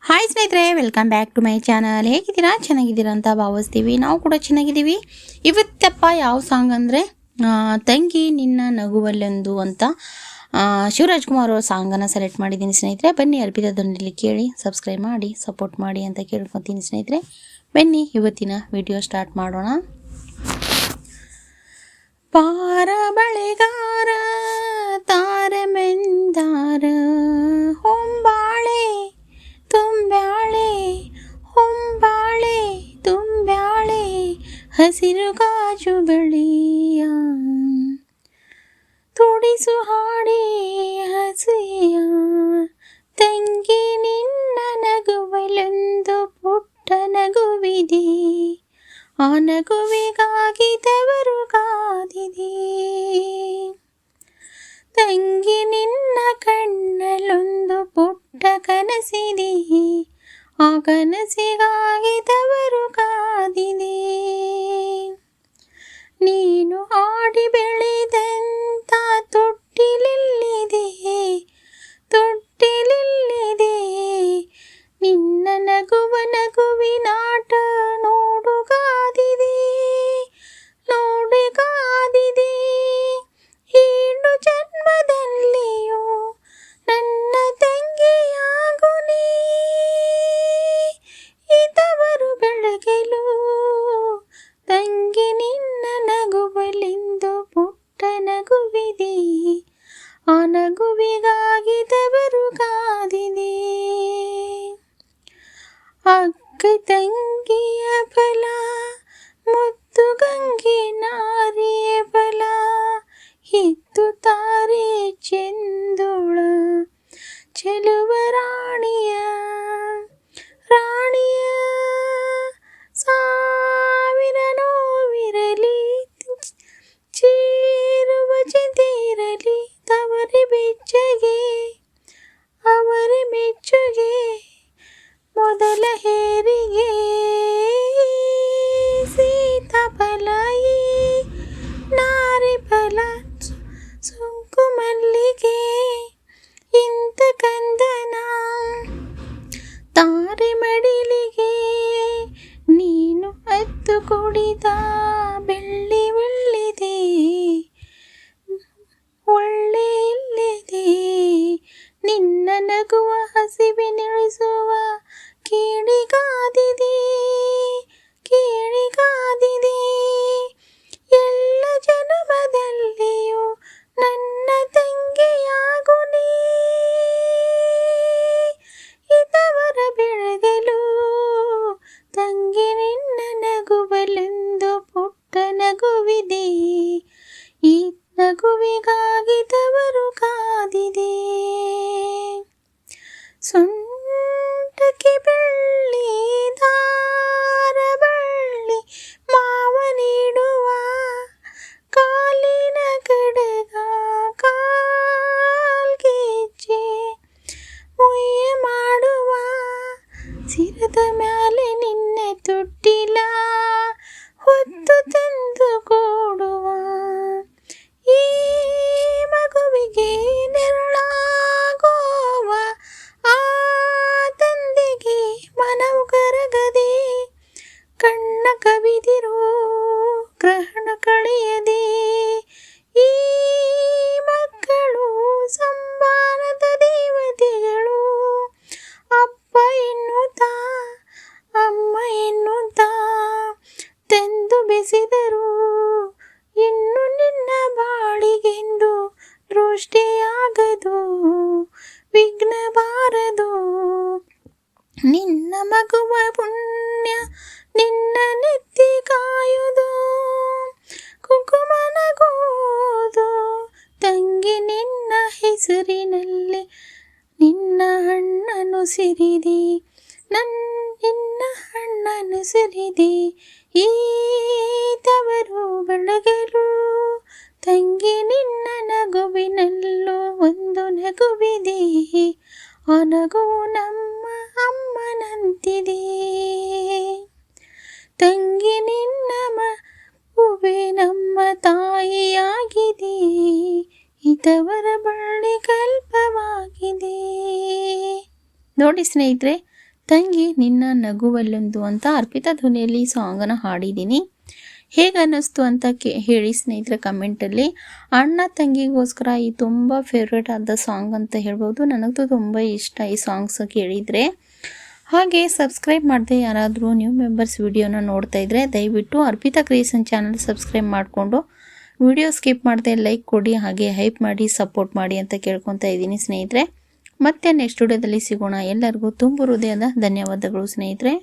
Hi ಸ್ನೇಹಿತರೆ, welcome back to my channel. ಹೇಗಿದ್ದೀರಾ? ಚೆನ್ನಾಗಿದ್ದೀರಾ ಅಂತ ಭಾವಿಸ್ತೀವಿ. ನಾವು ಕೂಡ ಚೆನ್ನಾಗಿದ್ದೀವಿ. ಇವತ್ತಪ್ಪ ಯಾವ ಸಾಂಗ್ ಅಂದರೆ ತಂಗಿ ನಿನ್ನ ನಗುವಲ್ಲೊಂದು ಅಂತ ಶಿವರಾಜ್ ಕುಮಾರ್ ಅವರ ಸಾಂಗನ್ನು ಸೆಲೆಕ್ಟ್ ಮಾಡಿದ್ದೀನಿ ಸ್ನೇಹಿತರೆ. ಬನ್ನಿ ಅರ್ಪಿತಾ ಧ್ವನಿಯಲ್ಲಿ ಕೇಳಿ, ಸಬ್ಸ್ಕ್ರೈಬ್ ಮಾಡಿ, ಸಪೋರ್ಟ್ ಮಾಡಿ ಅಂತ ಕೇಳ್ಕೊತೀನಿ ಸ್ನೇಹಿತರೆ. ಬನ್ನಿ ಇವತ್ತಿನ ವಿಡಿಯೋ ಸ್ಟಾರ್ಟ್ ಮಾಡೋಣ. ಪಾರ ಬಳೆಗಾರ ತಾರಮೆಂದಾರ ಹೊಂಬಾಳೆ ತುಂಬ್ಯಾಳೆ ಹೊಂಬಾಳೆ ತುಂಬ್ಯಾಳೆ ಹಸಿರು ಗಾಜು ಬಳಿಯ ತುಡಿಸು ಹಾಡಿ ಹಸಿಯ ತಂಗಿ ನಿನ್ನ ನಗುವಲೊಂದು ಪುಟ್ಟ ನಗುವಿದೆ, ಆ ನಗುವಿಗಾಗಿ ತವರು ಕಾದಿದೆ. ತಂಗಿ ನಿನ್ನ ಕಣ್ಣಲ್ಲೊಂದು ಪುಟ್ಟ ಕನಸಿದೆ, ಆ ಕನಸಿಗಾಗಿ ತವರು ಕಾದಿದೆ. ನೀನು ಆಡಿ ಬೆಳೆದಂತ ತೊಟ್ಟಿಲಿಲ್ಲಿದೆ, ತೊಟ್ಟಿಲಿಲ್ಲಿದೆ ನಿನ್ನ ನಗುವಿನಾಟ ನೋಡುಗಾದಿದೆ, ನೋಡುಗಾದಿದೆ. ಏಳು ಜನ್ಮದಲ್ಲಿಯೂ ನನ್ನ ತಂಗಿಯಾಗು ನೀ, ಇದವರು ಬೆಳಗಲು ತಂಗಿ ನಿನ್ನ ನಗುವಲೆಂದು ಪುಟ್ಟ ನಗುವಿದೆ, ಆ ನಗುವಿಗಾಗಿ ತವರು ಕಾದಿದೆ. ಅಕ್ಕ ತಂಗಿಯ ಫಲ ಮುತ್ತು ಗಂಗೆ ನಾರಿಯ ಫಲ, ಹಿತ್ತು ತಾರೆ ಚೆಂದುಳ ಚೆಲುವ ರಾಣಿಯ ರಾಣಿಯ. ಸಾವಿರ ನೋವಿರಲಿ ಚೀರುವ ಚಿಂತೆಯಿರಲಿ ತವರಿ ಬೆಚ್ಚಗೆ ಅವರ ಮೆಚ್ಚುಗೆ ಮೊದಲ ಹೇರಿಗೆ. ಸೀತಾಫಲ ನಾರಿ ಫಲ ಸುಂಕು ಮಲ್ಲಿಗೆ ಇಂಥ ಕಂದನ ತಾರೆ ಮಡಿಲಿಗೆ, ನೀನು ಹತ್ತು ಕುಡಿದ ಬೆಳ್ಳಿ ಒಳ್ಳಿದೆ ಒಳ್ಳೆ ಇಲ್ಲಿದೆ. ನಿನ್ನ ನಗುವ ಹಸಿವಿನಿಳಿಸುವ ಕೇಳಿಗಾದಿದೆ, ಕೇಳಿಗಾದಿದೆ. ಎಲ್ಲ ಜನ್ಮದಲ್ಲಿಯೂ ನನ್ನ ತಂಗಿಯಾಗು ನೀ, ಇದವರ ಬೆಳಗಲು ತಂಗಿ ನಿನ್ನ ನಗುವಲೆಂದು ಪುಟ್ಟ ನಗುವಿದೆ, ಈ ನಗುವಿಗಾಗಿ ತವರು ಕಾದಿದೆ. ಸೊಂಟಕ್ಕೆ ಬೆಳ್ಳಿ ದಾರ ಬಳ್ಳಿ ಮಾವ ನೀಡುವ ಕಾಲಿನ ಕಡಗ ಕಾಲ್ಗೆಜ್ಜೆ ಮುಯ್ಯ ಮಾಡುವ ಸಿರದ ಮ್ಯಾಲೆ ನಿನ್ನೆ ತೊಟ್ಟಿಲ ಹೊತ್ತು ತಂದು ಕೊಡುವ, ಈ ಮಗುವಿಗೆ ನೆರಳಾಗೋವ ಆ ತಂದೆಗೆ ಮನವು ಕರಗದೆ, ಕಣ್ಣ ಕವಿದಿರೋ ಗ್ರಹಣ ಕಳೆಯದೆ. ಈ ಮಕ್ಕಳು ಸಂಬಾರದ ದೇವತೆಗಳು, ಅಪ್ಪ ಎನ್ನುತ್ತಾ ಅಮ್ಮ ಎನ್ನುತ್ತಾ ತಂದು ಬೆಸೆದರು, ಇನ್ನು ನಿನ್ನ ಬಾಳಿಗೆಂದು ದೃಷ್ಟಿಯಾಗದು ವಿಘ್ನ ಬಾರದು. ನಿನ್ನ ಮಗುವ ಪುಣ್ಯ ನಿನ್ನ ನೆತ್ತಿ ಕಾಯುವುದು, ಕುಂಕುಮ ನಗುವುದು ತಂಗಿ ನಿನ್ನ ಹೆಸರಿನಲ್ಲಿ. ನಿನ್ನ ಹಣ್ಣನ್ನು ಸಿರಿದೆ ನಿನ್ನ ಹಣ್ಣನ್ನು ಸಿರಿದೆ, ಈ ತವರು ಬೆಳಗಲು ತಂಗಿ ನಿನ್ನ ನಗುವಿನಲ್ಲೂ ಒಂದು ನಗುವಿದೆ, ಆ ನಗುವು ನಮ್ಮ ಅಮ್ಮನಂತಿದೆ. ತಂಗಿ ನಿನ್ನ ಮಗುವೆ ನಮ್ಮ ತಾಯಿಯಾಗಿದೆ, ಇದವರ ಬಳ್ಳಿ ಕಲ್ಪವಾಗಿದೆ. ನೋಡಿ ಸ್ನೇಹಿತರೆ, ತಂಗಿ ನಿನ್ನ ನಗುವಲ್ಲೊಂದು ಅಂತ ಅರ್ಪಿತಾ ಧ್ವನಿಯಲ್ಲಿ ಸಾಂಗನ್ನು ಹಾಡಿದ್ದೀನಿ. ಹೇಗೆ ಅನ್ನಿಸ್ತು ಅಂತ ಹೇಳಿ ಸ್ನೇಹಿತರೆ ಕಮೆಂಟಲ್ಲಿ. ಅಣ್ಣ ತಂಗಿಗೋಸ್ಕರ ಈ ತುಂಬ ಫೇವ್ರೇಟ್ ಆದ ಸಾಂಗ್ ಅಂತ ಹೇಳ್ಬೋದು. ನನಗೂ ತುಂಬ ಇಷ್ಟ ಈ ಸಾಂಗ್ಸ್ ಕೇಳಿದರೆ. ಹಾಗೆ ಸಬ್ಸ್ಕ್ರೈಬ್ ಮಾಡದೆ ಯಾರಾದರೂ ನ್ಯೂ ಮೆಂಬರ್ಸ್ ವಿಡಿಯೋನ ನೋಡ್ತಾ ಇದ್ದರೆ ದಯವಿಟ್ಟು ಅರ್ಪಿತಾ ಕ್ರಿಯೇಷನ್ ಚಾನಲ್ ಸಬ್ಸ್ಕ್ರೈಬ್ ಮಾಡಿಕೊಂಡು ವಿಡಿಯೋ ಸ್ಕಿಪ್ ಮಾಡದೆ ಲೈಕ್ ಕೊಡಿ, ಹಾಗೆ ಹೈಪ್ ಮಾಡಿ ಸಪೋರ್ಟ್ ಮಾಡಿ ಅಂತ ಕೇಳ್ಕೊತಾ ಇದ್ದೀನಿ ಸ್ನೇಹಿತರೆ. ಮತ್ತೆ ನೆಕ್ಸ್ಟ್ ವಿಡಿಯೋದಲ್ಲಿ ಸಿಗೋಣ. ಎಲ್ಲರಿಗೂ ತುಂಬ ಹೃದಯದ ಧನ್ಯವಾದಗಳು ಸ್ನೇಹಿತರೆ.